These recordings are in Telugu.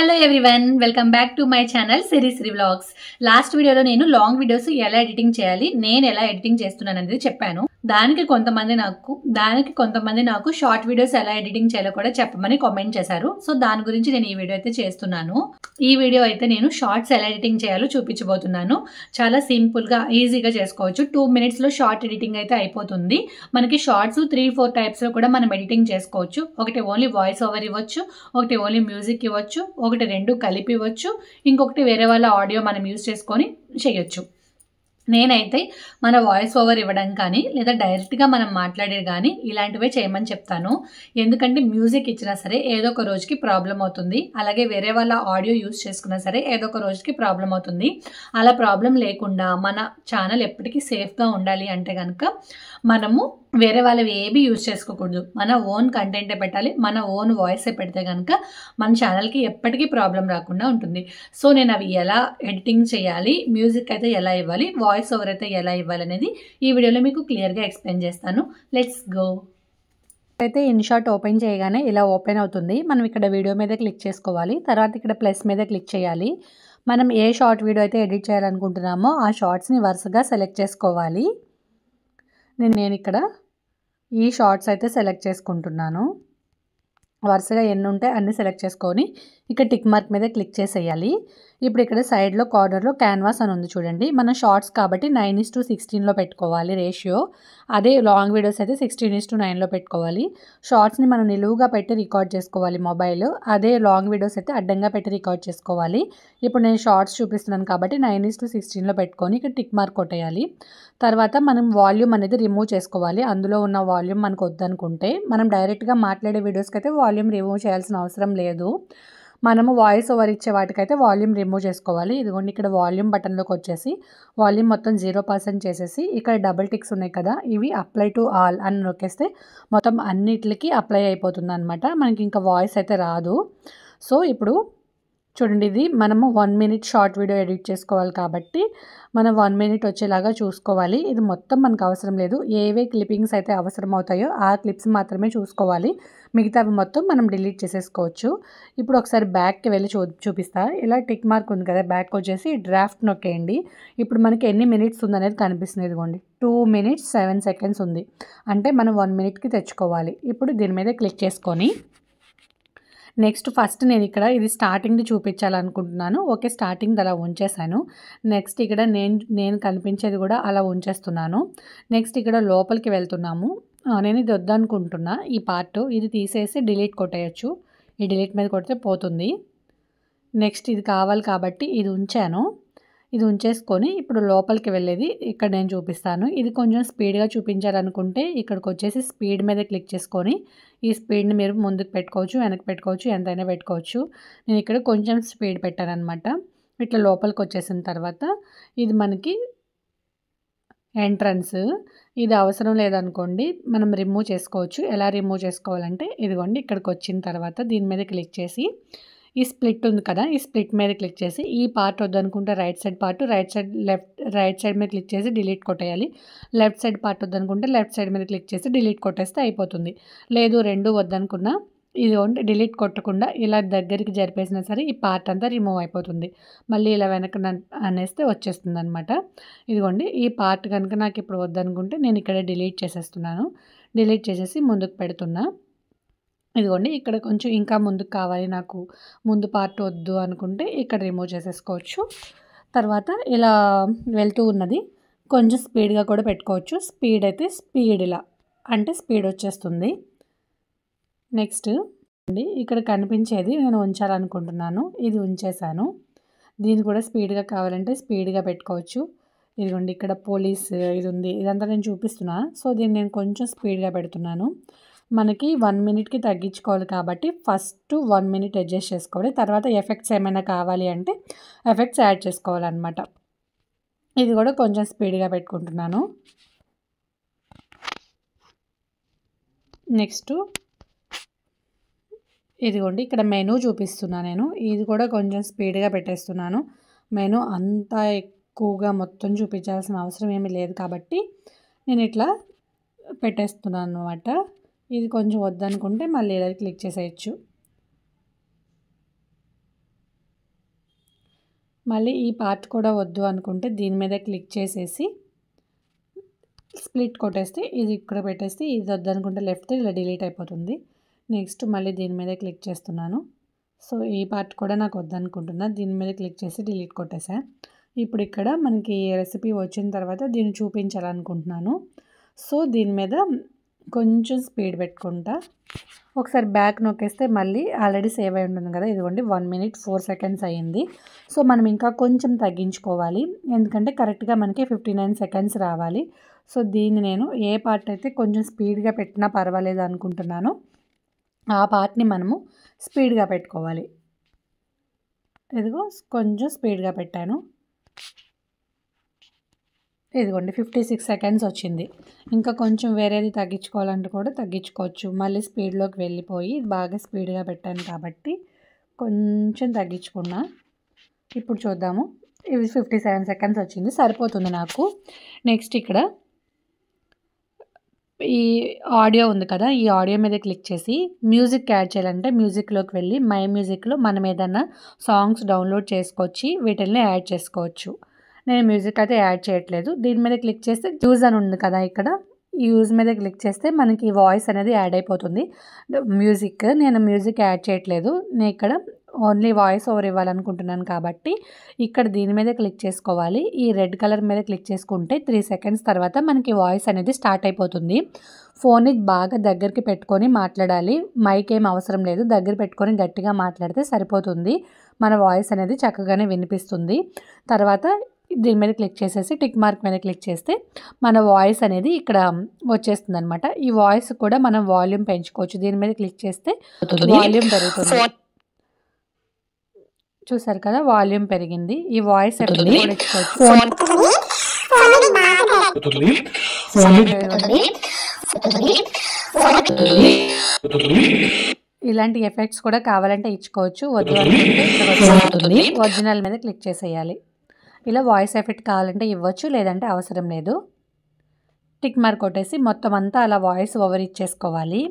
Hello everyone, welcome back to my channel Sirisri vlogs. Last వీడియోలో నేను లాంగ్ వీడియోస్ ఎలా ఎడిటింగ్ చేయాలి, నేను ఎలా ఎడిటింగ్ చేస్తున్నాను అనేది చెప్పాను. దానికి కొంతమంది నాకు షార్ట్ వీడియోస్ ఎలా ఎడిటింగ్ చేయాలో కూడా చెప్పమని కామెంట్ చేశారు. సో దాని గురించి నేను ఈ వీడియో అయితే చేస్తున్నాను. ఈ వీడియో అయితే నేను షార్ట్స్ ఎలా ఎడిటింగ్ చేయాలో చూపించబోతున్నాను. చాలా సింపుల్ గా ఈజీగా చేసుకోవచ్చు. 2 minutes లో షార్ట్ ఎడిటింగ్ అయితే అయిపోతుంది. మనకి షార్ట్స్ 3-4 టైప్స్ లో కూడా మనం ఎడిటింగ్ చేసుకోవచ్చు. ఒకటి ఓన్లీ వాయిస్ ఓవర్ ఇవ్వచ్చు, ఒకటి ఓన్లీ మ్యూజిక్ ఇవ్వచ్చు, ఒకటి 2 కలిపి ఇవ్వచ్చు, ఇంకొకటి వేరే వాళ్ళ ఆడియో మనం యూజ్ చేసుకొని చేయొచ్చు. నేనైతే మన వాయిస్ ఓవర్ ఇవ్వడం కానీ లేదా డైరెక్ట్గా మనం మాట్లాడేది కానీ ఇలాంటివే చేయమని చెప్తాను. ఎందుకంటే మ్యూజిక్ ఇచ్చినా సరే ఏదో ఒక రోజుకి ప్రాబ్లం అవుతుంది, అలాగే వేరే వాళ్ళ ఆడియో యూజ్ చేసుకున్నా సరే ఏదో ఒక రోజుకి ప్రాబ్లం అవుతుంది. అలా ప్రాబ్లం లేకుండా మన ఛానల్ ఎప్పటికీ సేఫ్గా ఉండాలి అంటే కనుక మనము వేరే వాళ్ళవి ఏవి యూజ్ చేసుకోకూడదు. మన ఓన్ కంటెంటే పెట్టాలి, మన ఓన్ వాయిసే పెడితే కనుక మన ఛానల్కి ఎప్పటికీ ప్రాబ్లం రాకుండా ఉంటుంది. సో నేను అవి ఎలా ఎడిటింగ్ చేయాలి, మ్యూజిక్ అయితే ఎలా ఇవ్వాలి, వాయిస్ ఓవర్ అయితే ఎలా ఇవ్వాలి అనేది ఈ వీడియోలో మీకు క్లియర్గా ఎక్స్ప్లెయిన్ చేస్తాను. Let's go. అయితే ఇన్షాట్ ఓపెన్ చేయగానే ఇలా ఓపెన్ అవుతుంది. మనం ఇక్కడ వీడియో మీద క్లిక్ చేసుకోవాలి. తర్వాత ఇక్కడ ప్లస్ మీద క్లిక్ చేయాలి. మనం ఏ షార్ట్ వీడియో అయితే ఎడిట్ చేయాలనుకుంటున్నామో ఆ షార్ట్స్ని వరుసగా సెలెక్ట్ చేసుకోవాలి. నేను ఇక్కడ ఈ షార్ట్స్ అయితే సెలెక్ట్ చేసుకుంటున్నాను. వరుసగా ఎన్ని ఉంటే అన్ని సెలెక్ట్ చేసుకొని ఇక్కడ టిక్ మార్క్ మీద క్లిక్ చేసేయాలి. ఇప్పుడు ఇక్కడ సైడ్లో కార్నర్లో క్యాన్వాస్ అని ఉంది చూడండి. మన షార్ట్స్ కాబట్టి 9:16లో పెట్టుకోవాలి రేషియో. అదే లాంగ్ వీడియోస్ అయితే 16:9లో పెట్టుకోవాలి. షార్ట్స్ని మనం నిలువుగా పెట్టి రికార్డ్ చేసుకోవాలి మొబైల్, అదే లాంగ్ వీడియోస్ అయితే అడ్డంగా పెట్టి రికార్డ్ చేసుకోవాలి. ఇప్పుడు నేను షార్ట్స్ చూపిస్తున్నాను కాబట్టి 9:16లో పెట్టుకొని ఇక్కడ టిక్ మార్క్ కొట్టేయాలి. తర్వాత మనం వాల్యూమ్ అనేది రిమూవ్ చేసుకోవాలి. అందులో ఉన్న వాల్యూమ్ మనకు వద్దనుకుంటే మనం డైరెక్ట్గా మాట్లాడే వీడియోస్కి అయితే వాల్యూమ్ రిమూవ్ చేయాల్సిన అవసరం లేదు. మనము వాయిస్ ఓవర్ ఇచ్చే వాటికైతే వాల్యూమ్ రిమూవ్ చేసుకోవాలి. ఇదిగోండి ఇక్కడ వాల్యూమ్ బటన్లోకి వచ్చేసి వాల్యూమ్ మొత్తం 0% చేసేసి ఇక్కడ డబుల్ టిక్స్ ఉన్నాయి కదా, ఇవి అప్లై టు ఆల్ అని నొక్కేస్తే మొత్తం అన్నిటికి అప్లై అయిపోతుంది అనమాట. మనకి ఇంకా వాయిస్ అయితే రాదు. సో ఇప్పుడు చూడండి, ఇది మనము 1 minute షార్ట్ వీడియో ఎడిట్ చేసుకోవాలి కాబట్టి మనం 1 minute వచ్చేలాగా చూసుకోవాలి. ఇది మొత్తం మనకు అవసరం లేదు. ఏవే క్లిప్పింగ్స్ అయితే అవసరం అవుతాయో ఆ క్లిప్స్ మాత్రమే చూసుకోవాలి. మిగతావి మొత్తం మనం డిలీట్ చేసేసుకోవచ్చు. ఇప్పుడు ఒకసారి బ్యాక్కి వెళ్ళి చూపిస్తా. ఇలా టిక్ మార్క్ ఉంది కదా, బ్యాక్ వచ్చేసి డ్రాఫ్ట్ నొక్కేయండి. ఇప్పుడు మనకి ఎన్ని మినిట్స్ ఉందనేది కనిపిస్తుంది. ఇదిగోండి 2 minutes 7 seconds ఉంది. అంటే మనం 1 minuteకి తెచ్చుకోవాలి. ఇప్పుడు దీని మీద క్లిక్ చేసుకొని నెక్స్ట్ ఫస్ట్ నేను ఇక్కడ ఇది స్టార్టింగ్ది చూపించాలనుకుంటున్నాను. ఓకే, స్టార్టింగ్ అలా ఉంచేసాను. నెక్స్ట్ ఇక్కడ నేను కనిపించేది కూడా అలా ఉంచేస్తున్నాను. నెక్స్ట్ ఇక్కడ లోపలికి వెళ్తున్నాము. నేను ఇది వద్దనుకుంటున్నా, ఈ పార్ట్ ఇది తీసేసి డిలీట్ కొట్టేయచ్చు. ఈ డిలీట్ మీద కొడితే పోతుంది. నెక్స్ట్ ఇది కావాలి కాబట్టి ఇది ఉంచాను. ఇది ఉంచేసుకొని ఇప్పుడు లోపలికి వెళ్ళేది ఇక్కడ నేను చూపిస్తాను. ఇది కొంచెం స్పీడ్గా చూపించాలనుకుంటే ఇక్కడికి వచ్చేసి స్పీడ్ మీద క్లిక్ చేసుకొని ఈ స్పీడ్ని మీరు ముందుకు పెట్టుకోవచ్చు, వెనక్కి పెట్టుకోవచ్చు, ఎంతైనా పెట్టుకోవచ్చు. నేను ఇక్కడ కొంచెం స్పీడ్ పెట్టాను అనమాట. ఇట్లా లోపలికి వచ్చేసిన తర్వాత ఇది మనకి ఎంట్రన్స్. ఇది అవసరం లేదనుకోండి మనం రిమూవ్ చేసుకోవచ్చు. ఎలా రిమూవ్ చేసుకోవాలంటే ఇదిగోండి ఇక్కడికి వచ్చిన తర్వాత దీని మీద క్లిక్ చేసి ఈ స్ప్లిట్ ఉంది కదా, ఈ స్ప్లిట్ మీద క్లిక్ చేసి ఈ పార్ట్ వద్దనుకుంటే right side part, right side మీద క్లిక్ చేసి డిలీట్ కొట్టేయాలి. లెఫ్ట్ సైడ్ పార్ట్ వద్దనుకుంటే లెఫ్ట్ సైడ్ మీద క్లిక్ చేసి డిలీట్ కొట్టేస్తే అయిపోతుంది. లేదు రెండు వద్దనుకున్నా ఇది డిలీట్ కొట్టకుండా ఇలా దగ్గరికి జరిపేసినా సరే ఈ పార్ట్ అంతా రిమూవ్ అయిపోతుంది. మళ్ళీ ఇలా వెనక అనేస్తే వచ్చేస్తుంది అనమాట. ఇదిగోండి ఈ పార్ట్ కనుక నాకు ఇప్పుడు వద్దనుకుంటే నేను ఇక్కడ డిలీట్ చేసేస్తున్నాను. డిలీట్ చేసేసి ముందుకు పెడుతున్నా. ఇదిగోండి ఇక్కడ కొంచెం ఇంకా ముందుకు కావాలి, నాకు ముందు పార్ట్ వద్దు అనుకుంటే ఇక్కడ రిమూవ్ చేసేసుకోవచ్చు. తర్వాత ఇలా వెళ్తూ ఉన్నది కొంచెం స్పీడ్గా కూడా పెట్టుకోవచ్చు. స్పీడ్ అయితే స్పీడ్ ఇలా అంటే స్పీడ్ వచ్చేస్తుంది. నెక్స్ట్ అండి ఇక్కడ కనిపించేది నేను ఉంచాలనుకుంటున్నాను, ఇది ఉంచేసాను. దీన్ని కూడా స్పీడ్గా కావాలంటే స్పీడ్గా పెట్టుకోవచ్చు. ఇదిగోండి ఇక్కడ పోలీస్ ఇది ఉంది, ఇదంతా నేను చూపిస్తున్నా. సో దీన్ని నేను కొంచెం స్పీడ్గా పెడుతున్నాను. మనకి 1 minuteకి తగ్గించుకోవాలి కాబట్టి ఫస్ట్ 1 minute అడ్జస్ట్ చేసుకోవాలి. తర్వాత ఎఫెక్ట్స్ ఏమైనా కావాలి అంటే ఎఫెక్ట్స్ యాడ్ చేసుకోవాలన్నమాట. ఇది కూడా కొంచెం స్పీడ్గా పెట్టుకుంటున్నాను. నెక్స్ట్ ఇదిగోండి ఇక్కడ మెనూ చూపిస్తున్నా నేను, ఇది కూడా కొంచెం స్పీడ్గా పెట్టేస్తున్నాను. మెనూ అంతా ఎక్కువగా మొత్తం చూపించాల్సిన అవసరం ఏమీ లేదు కాబట్టి నేను ఇట్లా పెట్టేస్తున్నాను అన్నమాట. ఇది కొంచెం వద్దనుకుంటే మళ్ళీ ఇలా క్లిక్ చేసేయచ్చు. మళ్ళీ ఈ పార్ట్ కూడా వద్దు అనుకుంటే దీని మీద క్లిక్ చేసేసి స్ప్లిట్ కొట్టేస్తే ఇది ఇక్కడ పెట్టేస్తే ఇది వద్దనుకుంటే లెఫ్ట్ ఇలా డిలీట్ అయిపోతుంది. నెక్స్ట్ మళ్ళీ దీని మీద క్లిక్ చేస్తున్నాను. సో ఈ పార్ట్ కూడా నాకు వద్దనుకుంటున్నా, దీని మీద క్లిక్ చేసి డిలీట్ కొట్టేసా. ఇప్పుడు ఇక్కడ మనకి రెసిపీ వచ్చిన తర్వాత దీన్ని చూపించాలనుకుంటున్నాను. సో దీని మీద కొంచెం స్పీడ్ పెట్టుకుంటా ఒకసారి బ్యాక్ నొక్కేస్తే మళ్ళీ ఆల్రెడీ సేవ్ అయి ఉంటుంది కదా, ఇదిగోండి 1 minute 4 seconds అయ్యింది. సో మనం ఇంకా కొంచెం తగ్గించుకోవాలి, ఎందుకంటే కరెక్ట్గా మనకి 59 seconds రావాలి. సో దీన్ని నేను ఏ పార్ట్ అయితే కొంచెం స్పీడ్గా పెట్టినా పర్వాలేదు అనుకుంటున్నానో ఆ పార్ట్ని మనము స్పీడ్గా పెట్టుకోవాలి. ఇదిగో కొంచెం స్పీడ్గా పెట్టాను, ఇదిగోండి 56 seconds వచ్చింది. ఇంకా కొంచెం వేరేది తగ్గించుకోవాలంటే కూడా తగ్గించుకోవచ్చు. మళ్ళీ స్పీడ్లోకి వెళ్ళిపోయి బాగా స్పీడ్గా పెట్టాను కాబట్టి కొంచెం తగ్గించుకున్నా. ఇప్పుడు చూద్దాము, ఇది 57 seconds వచ్చింది, సరిపోతుంది నాకు. నెక్స్ట్ ఇక్కడ ఈ ఆడియో ఉంది కదా, ఈ ఆడియో మీద క్లిక్ చేసి మ్యూజిక్ యాడ్ చేయాలంటే మ్యూజిక్లోకి వెళ్ళి మై మ్యూజిక్లో మనం ఏదన్నా సాంగ్స్ డౌన్లోడ్ చేసుకొచ్చి వీటిల్ని యాడ్ చేసుకోవచ్చు. నేను మ్యూజిక్ అయితే యాడ్ చేయట్లేదు. దీని మీద క్లిక్ చేస్తే యూజ్ అని ఉంది కదా, ఇక్కడ యూజ్ మీద క్లిక్ చేస్తే మనకి వాయిస్ అనేది యాడ్ అయిపోతుంది. మ్యూజిక్ నేను మ్యూజిక్ యాడ్ చేయట్లేదు, నేను ఇక్కడ ఓన్లీ వాయిస్ ఓవర్ ఇవ్వాలనుకుంటున్నాను కాబట్టి ఇక్కడ దీని మీద క్లిక్ చేసుకోవాలి. ఈ రెడ్ కలర్ మీద క్లిక్ చేసుకుంటే 3 seconds తర్వాత మనకి వాయిస్ అనేది స్టార్ట్ అయిపోతుంది. ఫోన్ని బాగా దగ్గరికి పెట్టుకొని మాట్లాడాలి, మైక్ ఏం అవసరం లేదు, దగ్గర పెట్టుకొని గట్టిగా మాట్లాడితే సరిపోతుంది. మన వాయిస్ అనేది చక్కగానే వినిపిస్తుంది. తర్వాత దీని మీద క్లిక్ చేసేసి టిక్ మార్క్ మీద క్లిక్ చేస్తే మన వాయిస్ అనేది ఇక్కడ వచ్చేస్తుంది అనమాట. ఈ వాయిస్ కూడా మనం వాల్యూమ్ పెంచుకోవచ్చు. దీని మీద క్లిక్ చేస్తే వాల్యూమ్ పెరుగుతుంది, చూసారు కదా వాల్యూమ్ పెరిగింది. ఈ వాయిస్ ఎఫెక్ట్ కూడా ఇచ్చుకోవచ్చు. ఇలాంటి ఎఫెక్ట్స్ కూడా కావాలంటే ఇచ్చుకోవచ్చు, వద్దు అనుకుంటే ఒరిజినల్ మీద క్లిక్ చేసేయాలి. ఇలా వాయిస్ ఎఫెక్ట్ కావాలంటే ఇవ్వచ్చు, లేదంటే అవసరం లేదు. టిక్ మార్క్ కొట్టేసి మొత్తం అంతా అలా వాయిస్ ఓవర్ ఇచ్చేసుకోవాలి.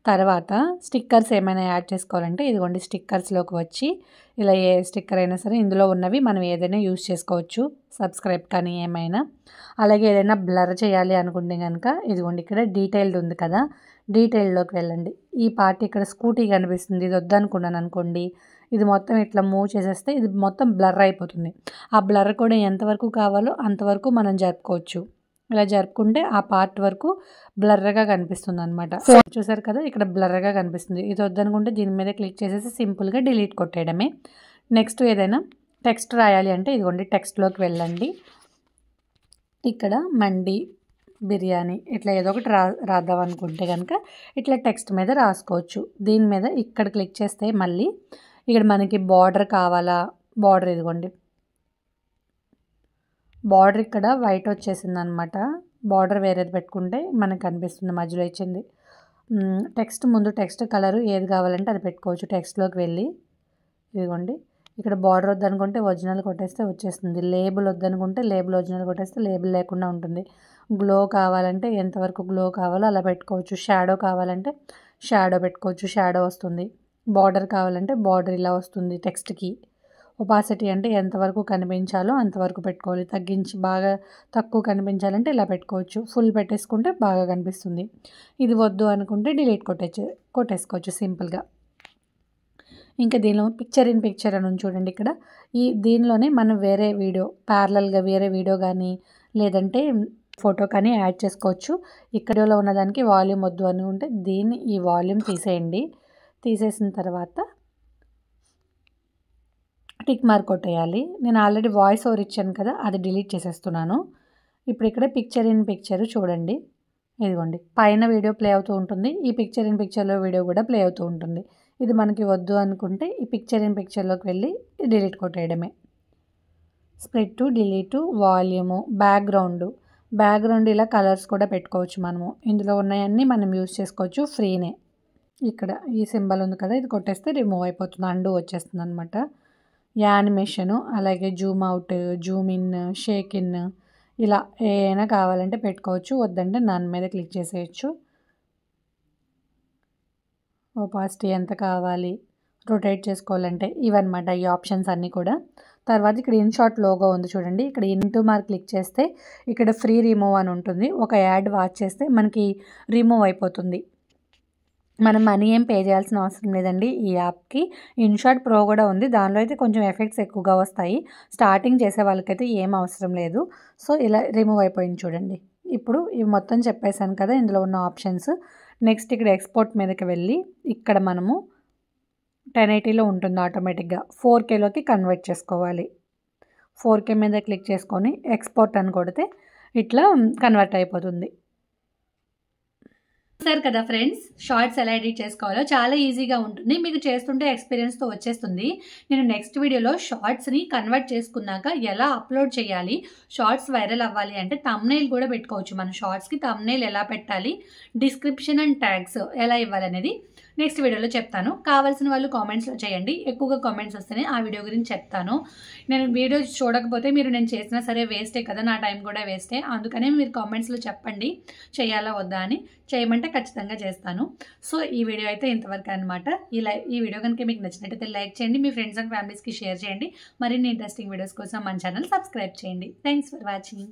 తర్వాత స్టిక్కర్స్ ఏమైనా యాడ్ చేసుకోవాలంటే ఇదిగోండి స్టిక్కర్స్లోకి వచ్చి ఇలా ఏ స్టిక్కర్ అయినా సరే ఇందులో ఉన్నవి మనం ఏదైనా యూజ్ చేసుకోవచ్చు, సబ్స్క్రైబ్ కానీ ఏమైనా. అలాగే ఏదైనా బ్లర్ చేయాలి అనుకుంటే కనుక ఇదిగోండి ఇక్కడ డీటెయిల్డ్ ఉంది కదా, డీటెయిల్డ్లోకి వెళ్ళండి. ఈ పార్ట్ ఇక్కడ స్కూటీ కనిపిస్తుంది, ఇది వద్దనుకున్నాను అనుకోండి, ఇది మొత్తం ఇట్లా మూవ్ చేసేస్తే ఇది మొత్తం బ్లర్ అయిపోతుంది. ఆ బ్లర్ కూడా ఎంతవరకు కావాలో అంతవరకు మనం జరుపుకోవచ్చు. ఇలా జరుపుకుంటే ఆ పార్ట్ వరకు బ్లర్గా కనిపిస్తుంది అనమాట. చూసారు కదా ఇక్కడ బ్లర్గా కనిపిస్తుంది. ఇది వద్దనుకుంటే దీని మీద క్లిక్ చేసేసి సింపుల్గా డిలీట్ కొట్టేయడమే. నెక్స్ట్ ఏదైనా టెక్స్ట్ రాయాలి అంటే ఇదిగోండి టెక్స్ట్లోకి వెళ్ళండి. ఇక్కడ మండి, బిర్యానీ ఇట్లా ఏదో ఒకటి రాద్దాం అనుకుంటే కనుక ఇట్లా టెక్స్ట్ మీద రాసుకోవచ్చు. దీని మీద ఇక్కడ క్లిక్ చేస్తే మళ్ళీ ఇక్కడ మనకి బార్డర్ కావాలా, బార్డర్ ఇదిగోండి బార్డర్ ఇక్కడ వైట్ వచ్చేసింది అనమాట. బార్డర్ వేరేది పెట్టుకుంటే మనకు కనిపిస్తుంది మధ్యలో ఇచ్చింది. టెక్స్ట్ ముందు టెక్స్ట్ కలరు ఏది కావాలంటే అది పెట్టుకోవచ్చు. టెక్స్ట్లోకి వెళ్ళి ఇదిగోండి ఇక్కడ బార్డర్ వద్దనుకుంటే ఒరిజినల్ కొట్టేస్తే వచ్చేస్తుంది. లేబుల్ వద్దనుకుంటే లేబుల్ ఒరిజినల్ కొట్టేస్తే లేబుల్ లేకుండా ఉంటుంది. గ్లో కావాలంటే ఎంతవరకు గ్లో కావాలో అలా పెట్టుకోవచ్చు. షాడో కావాలంటే షాడో పెట్టుకోవచ్చు, షాడో వస్తుంది. బార్డర్ కావాలంటే బార్డర్ ఇలా వస్తుంది టెక్స్ట్కి. ఒపాసిటీ అంటే ఎంతవరకు కనిపించాలో అంతవరకు పెట్టుకోవాలి, తగ్గించి బాగా తక్కువ కనిపించాలంటే ఇలా పెట్టుకోవచ్చు. ఫుల్ పెట్టేసుకుంటే బాగా కనిపిస్తుంది. ఇది వద్దు అనుకుంటే డిలీట్ కొట్టేసుకోవచ్చు సింపుల్గా. ఇంకా దీనిలో పిక్చర్ ఇన్ పిక్చర్ అని చూడండి ఇక్కడ, దీనిలోనే మనం వేరే వీడియో ప్యారలల్గా వేరే వీడియో కానీ లేదంటే ఫోటో కానీ యాడ్ చేసుకోవచ్చు. ఇక్కడలో ఉన్నదానికి వాల్యూమ్ వద్దు అనుకుంటే దీన్ని ఈ వాల్యూమ్ తీసేయండి. తీసేసిన తర్వాత టిక్ మార్క్ కొట్టేయాలి. నేను ఆల్రెడీ వాయిస్ ఓవర్ ఇచ్చాను కదా, అది డిలీట్ చేసేస్తున్నాను. ఇప్పుడు ఇక్కడ పిక్చర్ ఇన్ పిక్చర్ చూడండి, ఇదిగోండి పైన వీడియో ప్లే అవుతూ ఉంటుంది, ఈ పిక్చర్ ఇన్ పిక్చర్లో వీడియో కూడా ప్లే అవుతూ ఉంటుంది. ఇది మనకి వద్దు అనుకుంటే ఈ పిక్చర్ ఇన్ పిక్చర్లోకి వెళ్ళి డిలీట్ కొట్టేయడమే. స్ప్లిట్, డిలీటు, వాల్యూము, బ్యాక్గ్రౌండ్ ఇలా కలర్స్ కూడా పెట్టుకోవచ్చు మనము. ఇందులో ఉన్నాయన్నీ మనం యూజ్ చేసుకోవచ్చు, ఫ్రీనే. ఇక్కడ ఈ సింబల్ ఉంది కదా, ఇది కొట్టేస్తే రిమూవ్ అయిపోతుంది, అండు వచ్చేస్తుంది అనమాట. యానిమేషను, అలాగే Zoom out, Zoom in, Sheikh in ఇలా ఏమైనా కావాలంటే పెట్టుకోవచ్చు. వద్దంటే నన్ మీద క్లిక్ చేసేయచ్చు. ఒపాసిటీ ఎంత కావాలి, రొటేట్ చేసుకోవాలంటే ఇవన్నమాట ఈ ఆప్షన్స్ అన్నీ కూడా. తర్వాత ఇక్కడ ఇన్షాట్ లోగో ఉంది చూడండి, ఇక్కడ ఇంటూ మార్క్ క్లిక్ చేస్తే ఇక్కడ ఫ్రీ రిమూవ్ అని ఉంటుంది. ఒక యాడ్ వాచ్ చేస్తే మనకి రిమూవ్ అయిపోతుంది. మనం మనీ ఏం పే చేయాల్సిన అవసరం లేదండి. ఈ యాప్కి ఇన్షాట్ ప్రో కూడా ఉంది, దానిలో అయితే కొంచెం ఎఫెక్ట్స్ ఎక్కువగా వస్తాయి. స్టార్టింగ్ చేసే వాళ్ళకైతే ఏం అవసరం లేదు. సో ఇలా రిమూవ్ అయిపోయింది చూడండి. ఇప్పుడు ఇవి మొత్తం చెప్పేశాను కదా ఇందులో ఉన్న ఆప్షన్స్. నెక్స్ట్ ఇక్కడ ఎక్స్పోర్ట్ మీదకి వెళ్ళి ఇక్కడ మనము 1080లో ఉంటుంది ఆటోమేటిక్గా, 4Kలోకి కన్వర్ట్ చేసుకోవాలి. 4K మీద క్లిక్ చేసుకొని ఎక్స్పోర్ట్ అని కొడితే ఇట్లా కన్వర్ట్ అయిపోతుంది. చూసారు కదా ఫ్రెండ్స్, షార్ట్స్ ఎలా ఎడిట్ చేసుకోవాలో చాలా ఈజీగా ఉంటుంది. మీకు చేస్తుంటే ఎక్స్పీరియన్స్తో వచ్చేస్తుంది. నేను నెక్స్ట్ వీడియోలో షార్ట్స్ని కన్వర్ట్ చేసుకున్నాక ఎలా అప్లోడ్ చేయాలి, షార్ట్స్ వైరల్ అవ్వాలి అంటే థంబ్నెయిల్ కూడా పెట్టుకోవచ్చు. మన షార్ట్స్కి థంబ్నెయిల్ ఎలా పెట్టాలి, డిస్క్రిప్షన్ అండ్ ట్యాగ్స్ ఎలా ఇవ్వాలనేది నెక్స్ట్ వీడియోలో చెప్తాను. కావాల్సిన వాళ్ళు కామెంట్స్లో చేయండి, ఎక్కువగా కామెంట్స్ వస్తేనే ఆ వీడియో గురించి చెప్తాను. నేను వీడియో చూడకపోతే మీరు నేను చేసినా సరే వేస్టే కదా, నా టైం కూడా వేస్టే. అందుకనే మీరు కామెంట్స్లో చెప్పండి చేయాలా వద్దా అని. చేయమంటే ఖచ్చితంగా చేస్తాను. సో ఈ వీడియో అయితే ఇంతవరకు అనమాట. ఈ వీడియో కనుక మీకు నచ్చినట్టయితే లైక్ చేయండి, మీ ఫ్రెండ్స్ అండ్ ఫ్యామిలీస్కి షేర్ చేయండి. మరిన్ని ఇంట్రెస్టింగ్ వీడియోస్ కోసం మన ఛానల్ సబ్స్క్రైబ్ చేయండి. Thanks for watching.